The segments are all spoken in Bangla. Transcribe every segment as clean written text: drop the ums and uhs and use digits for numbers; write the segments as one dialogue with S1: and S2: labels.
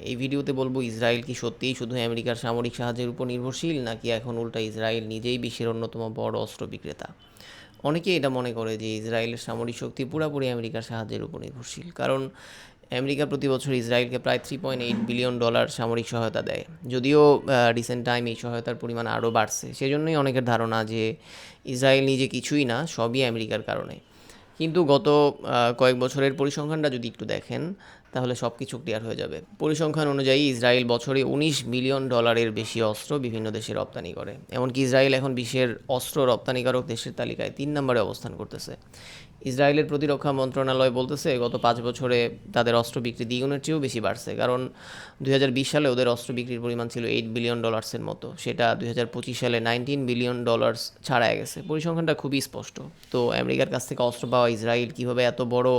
S1: এই ভিডিওতে বলবো ইসরায়েল কি সত্যিই শুধু আমেরিকার সামরিক সাহায্যের উপর নির্ভরশীল, নাকি এখন উল্টা ইসরায়েল নিজেই বিশ্বের অন্যতম বড় অস্ত্র বিক্রেতা। অনেকেই এটা মনে করে যে ইসরায়েলের সামরিক শক্তি পুরোপুরি আমেরিকার সাহায্যের উপর নির্ভরশীল, কারণ আমেরিকা প্রতি বছর ইসরায়েলকে প্রায় $3.8 বিলিয়ন সামরিক সহায়তা দেয়। যদিও রিসেন্ট টাইম এই সহায়তার পরিমাণ আরও বাড়ছে, সেজন্যই অনেকের ধারণা যে ইসরায়েল নিজে কিছুই না, সবই আমেরিকার কারণে। কিন্তু গত কয়েক বছরের পরিসংখ্যানটা যদি একটু দেখেন, তাহলে সব কিছু ক্লিয়ার হয়ে যাবে। পরিসংখ্যান অনুযায়ী ইসরায়েল বছরে $19 বিলিয়ন বেশি অস্ত্র বিভিন্ন দেশে রপ্তানি করে। এমনকি ইসরায়েল এখন বিশ্বের অস্ত্র রপ্তানিকারক দেশের তালিকায় 3 নম্বরে অবস্থান করতেছে। ইসরায়েলের প্রতিরক্ষা মন্ত্রণালয় বলতেছে গত 5 বছরে তাদের অস্ত্র বিক্রি দ্বিগুণের চেয়েও বেশি বাড়ছে, কারণ 2020 সালে ওদের অস্ত্র বিক্রির পরিমাণ ছিল $8 বিলিয়ন মতো, সেটা 2025 সালে $19 বিলিয়ন ছাড়ায় গেছে। পরিসংখ্যানটা খুবই স্পষ্ট। তো আমেরিকার কাছ থেকে অস্ত্র পাওয়া ইসরায়েল কীভাবে এত বড়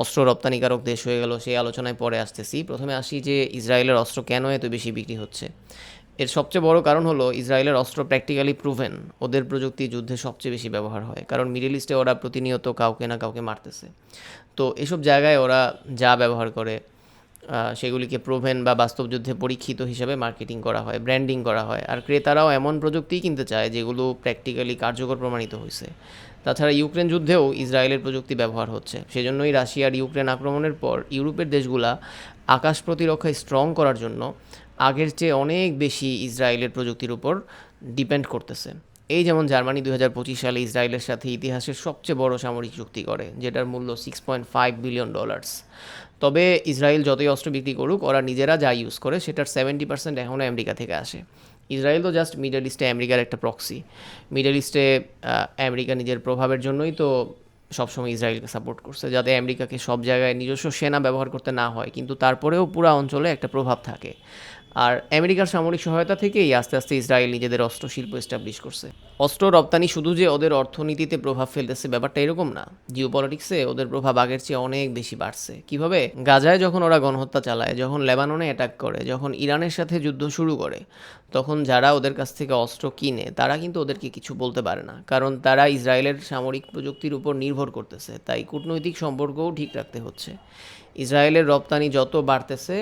S1: অস্ত্র রপ্তানিকারক দেশ হয়ে গেল, সেই আলোচনায় পরে আসতেছি। প্রথমে আসি যে ইসরায়েলের অস্ত্র কেন এত বেশি বিক্রি হচ্ছে। এর সবচেয়ে বড় কারণ হলো ইসরায়েলের অস্ত্র প্র্যাকটিক্যালি প্রুভেন। ওদের প্রযুক্তি যুদ্ধে সবচেয়ে বেশি ব্যবহার হয়, কারণ মিডল ইস্টে ওরা প্রতিনিয়ত কাউকে না কাউকে মারতেছে। তো এসব জায়গায় ওরা যা ব্যবহার করে সেগুলিকে প্রুভেন বা বাস্তব যুদ্ধে পরীক্ষিত হিসাবে মার্কেটিং করা হয়, ব্র্যান্ডিং করা হয়। আর ক্রেতারাও এমন প্রযুক্তিই কিনতে চায় যেগুলো প্র্যাকটিক্যালি কার্যকর প্রমাণিত হয়েছে। তাছাড়া ইউক্রেন যুদ্ধেও ইসরায়েলের প্রযুক্তি ব্যবহার হচ্ছে। সেজন্যই রাশিয়ার ইউক্রেন আক্রমণের পর ইউরোপের দেশগুলা আকাশ প্রতিরক্ষায় স্ট্রং করার জন্য আগের চেয়ে অনেক বেশি ইসরায়েলের প্রযুক্তির উপর ডিপেন্ড করতেছে। এই যেমন জার্মানি 2025 সালে ইসরায়েলের সাথে ইতিহাসের সবচেয়ে বড় সামরিক চুক্তি করে, যেটার মূল্য $6.5 বিলিয়ন। তবে ইসরায়েল যতই অস্ত্র বিক্রি করুক, ওরা নিজেরা যা ইউজ করে সেটার 70% এখনও আমেরিকা থেকে আসে। ইসরায়েল তো জাস্ট মিডল ইস্টে আমেরিকার একটা প্রক্সি। মিডল ইস্টে আমেরিকা নিজের প্রভাবের জন্যই তো সবসময় ইসরায়েলকে সাপোর্ট করছে, যাতে আমেরিকাকে সব জায়গায় নিজস্ব সেনা ব্যবহার করতে না হয়, কিন্তু তারপরেও পুরো অঞ্চলে একটা প্রভাব থাকে। আর আমেরিকার সামরিক সহায়তা থেকেই আস্তে আস্তে ইসরায়েল নিজেদের অস্ত্র শিল্প এস্টাবলিশ করছে। অস্ত্র রপ্তানি শুধু যে ওদের অর্থনীতিতে প্রভাব ফেলতেছে ব্যাপারটা এরকম না, জিওপলিটিক্সে ওদের প্রভাব আগের চেয়ে অনেক বেশি বাড়ছে। কিভাবে? গাজায় যখন ওরা গণহত্যা চালায়, যখন লেবাননে অ্যাটাক করে, যখন ইরানের সাথে যুদ্ধ শুরু করে, তখন যারা ওদের কাছ থেকে অস্ত্র কিনে তারা কিন্তু ওদেরকে কিছু বলতে পারে না, কারণ তারা ইসরায়েলের সামরিক প্রযুক্তির উপর নির্ভর করতেছে। তাই কূটনৈতিক সম্পর্কও ঠিক রাখতে হচ্ছে। ইসরায়েলের রপ্তানি যত বাড়তেছে,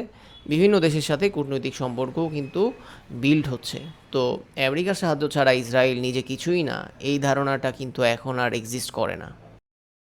S1: বিভিন্ন দেশের সাথে কূটনৈতিক সম্পর্কও কিন্তু বিল্ড হচ্ছে। তো আমেরিকার সাহায্য ছাড়া ইসরায়েল নিজে কিছুই না, এই ধারণাটা কিন্তু এখন আর এক্সিস্ট করে না।